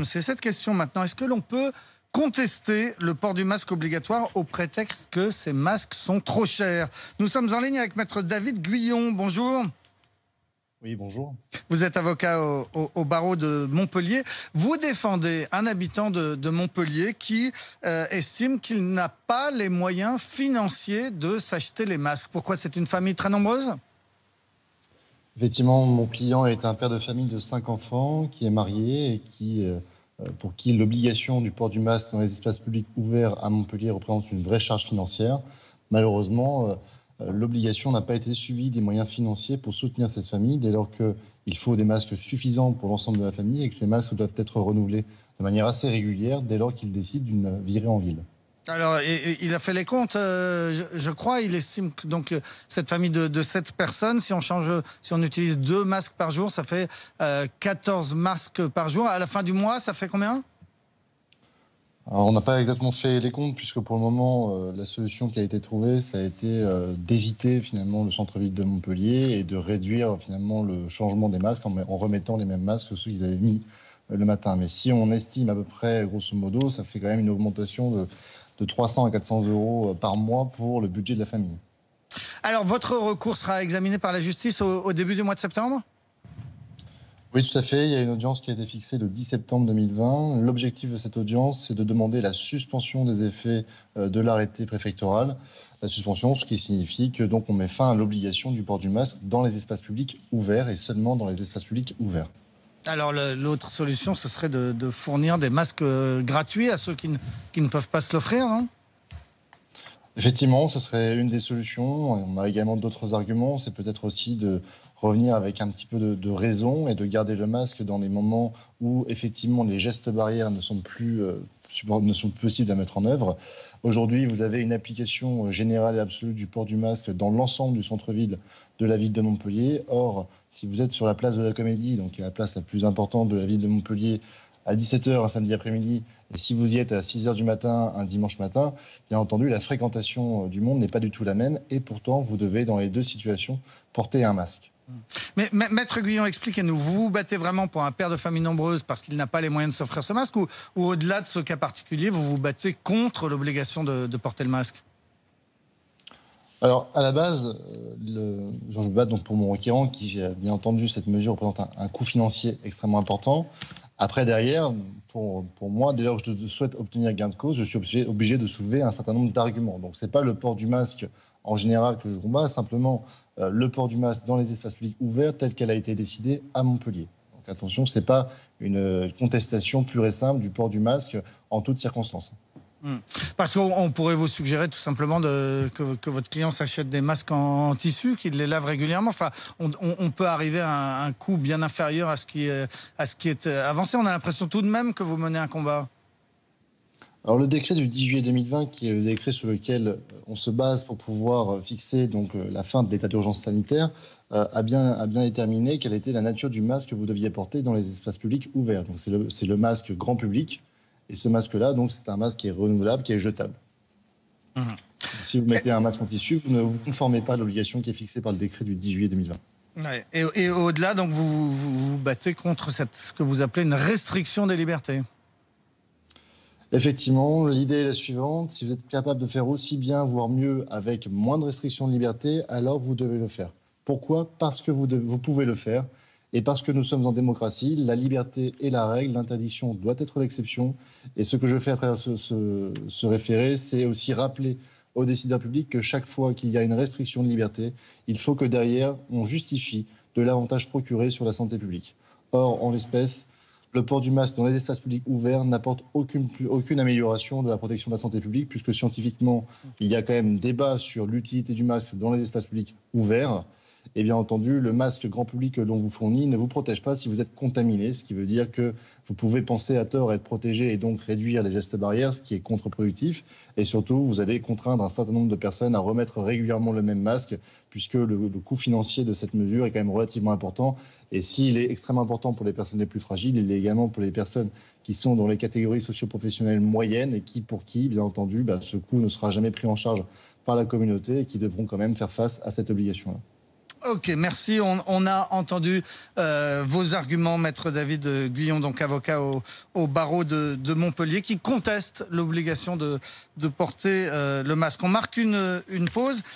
C'est cette question maintenant. Est-ce que l'on peut contester le port du masque obligatoire au prétexte que ces masques sont trop chers? Nous sommes en ligne avec maître David Guyon. Bonjour. Oui, bonjour. Vous êtes avocat au barreau de Montpellier. Vous défendez un habitant de Montpellier qui estime qu'il n'a pas les moyens financiers de s'acheter les masques. Pourquoi? C'est une famille très nombreuse? Effectivement, mon client est un père de famille de 5 enfants qui est marié et pour qui l'obligation du port du masque dans les espaces publics ouverts à Montpellier représente une vraie charge financière. Malheureusement, l'obligation n'a pas été suivie des moyens financiers pour soutenir cette famille, dès lors qu'il faut des masques suffisants pour l'ensemble de la famille et que ces masques doivent être renouvelés de manière assez régulière dès lors qu'il décide d'une virée en ville. Alors, il a fait les comptes, je crois. Il estime que donc cette famille de 7 personnes, si on utilise 2 masques par jour, ça fait 14 masques par jour. À la fin du mois, ça fait combien? Alors, on n'a pas exactement fait les comptes puisque pour le moment, la solution qui a été trouvée, ça a été d'éviter finalement le centre-ville de Montpellier et de réduire finalement le changement des masques en remettant les mêmes masques que ceux qu'ils avaient mis le matin. Mais si on estime à peu près, grosso modo, ça fait quand même une augmentation de 300 à 400 euros par mois pour le budget de la famille. Alors, votre recours sera examiné par la justice au début du mois de septembre? Oui, tout à fait. Il y a une audience qui a été fixée le 10 septembre 2020. L'objectif de cette audience, c'est de demander la suspension des effets de l'arrêté préfectoral. La suspension, ce qui signifie que donc on met fin à l'obligation du port du masque dans les espaces publics ouverts et seulement dans les espaces publics ouverts. Alors, l'autre solution, ce serait de fournir des masques gratuits à ceux qui ne peuvent pas se l'offrir, non? Effectivement, ce serait une des solutions. On a également d'autres arguments. C'est peut-être aussi de revenir avec un petit peu de raison et de garder le masque dans les moments où effectivement les gestes barrières ne sont plus possibles à mettre en œuvre. Aujourd'hui, vous avez une application générale et absolue du port du masque dans l'ensemble du centre-ville de la ville de Montpellier. Or, si vous êtes sur la place de la Comédie, donc qui est la place la plus importante de la ville de Montpellier, à 17h un samedi après-midi, et si vous y êtes à 6h du matin un dimanche matin, bien entendu, la fréquentation du monde n'est pas du tout la même, et pourtant, vous devez, dans les deux situations, porter un masque. Mais maître Guyon, expliquez-nous, vous vous battez vraiment pour un père de famille nombreuse parce qu'il n'a pas les moyens de s'offrir ce masque, ou au-delà de ce cas particulier, vous vous battez contre l'obligation de porter le masque? Alors, à la base, je me bats donc pour mon requérant qui, bien entendu, cette mesure représente un coût financier extrêmement important. Après, derrière, pour moi, dès lors que je souhaite obtenir gain de cause, je suis obligé de soulever un certain nombre d'arguments. Donc, ce n'est pas le port du masque en général que je combats, simplement le port du masque dans les espaces publics ouverts tel qu'elle a été décidée à Montpellier. Donc, attention, ce n'est pas une contestation pure et simple du port du masque en toutes circonstances. Parce qu'on pourrait vous suggérer tout simplement que votre client s'achète des masques en tissu, qu'il les lave régulièrement. Enfin, on peut arriver à un coût bien inférieur à ce qui est avancé. On a l'impression tout de même que vous menez un combat. Alors le décret du 10 juillet 2020, qui est le décret sur lequel on se base pour pouvoir fixer donc la fin de l'état d'urgence sanitaire, a bien déterminé quelle était la nature du masque que vous deviez porter dans les espaces publics ouverts. Donc c'est le masque grand public. Et ce masque-là, donc, c'est un masque qui est renouvelable, qui est jetable. Mmh. Si vous mettez un masque en tissu, vous ne vous conformez pas à l'obligation qui est fixée par le décret du 10 juillet 2020. Ouais. Et au-delà, donc, vous battez contre ce que vous appelez une restriction des libertés. Effectivement, l'idée est la suivante. Si vous êtes capable de faire aussi bien, voire mieux, avec moins de restrictions de liberté, alors vous devez le faire. Pourquoi? Parce que vous pouvez le faire. Et parce que nous sommes en démocratie, la liberté est la règle, l'interdiction doit être l'exception. Et ce que je fais à travers ce référé, c'est aussi rappeler aux décideurs publics que chaque fois qu'il y a une restriction de liberté, il faut que derrière, on justifie de l'avantage procuré sur la santé publique. Or, en l'espèce, le port du masque dans les espaces publics ouverts n'apporte aucune amélioration de la protection de la santé publique, puisque scientifiquement, il y a quand même débat sur l'utilité du masque dans les espaces publics ouverts. Et bien entendu, le masque grand public que l'on vous fournit ne vous protège pas si vous êtes contaminé, ce qui veut dire que vous pouvez penser à tort être protégé et donc réduire les gestes barrières, ce qui est contre-productif. Et surtout, vous allez contraindre un certain nombre de personnes à remettre régulièrement le même masque, puisque le coût financier de cette mesure est quand même relativement important. Et s'il est extrêmement important pour les personnes les plus fragiles, il l'est également pour les personnes qui sont dans les catégories socio-professionnelles moyennes et pour qui, bien entendu, ce coût ne sera jamais pris en charge par la communauté et qui devront quand même faire face à cette obligation-là. Ok, merci. On a entendu vos arguments, maître David Guyon, donc avocat au barreau de Montpellier, qui conteste l'obligation de porter le masque. On marque une pause.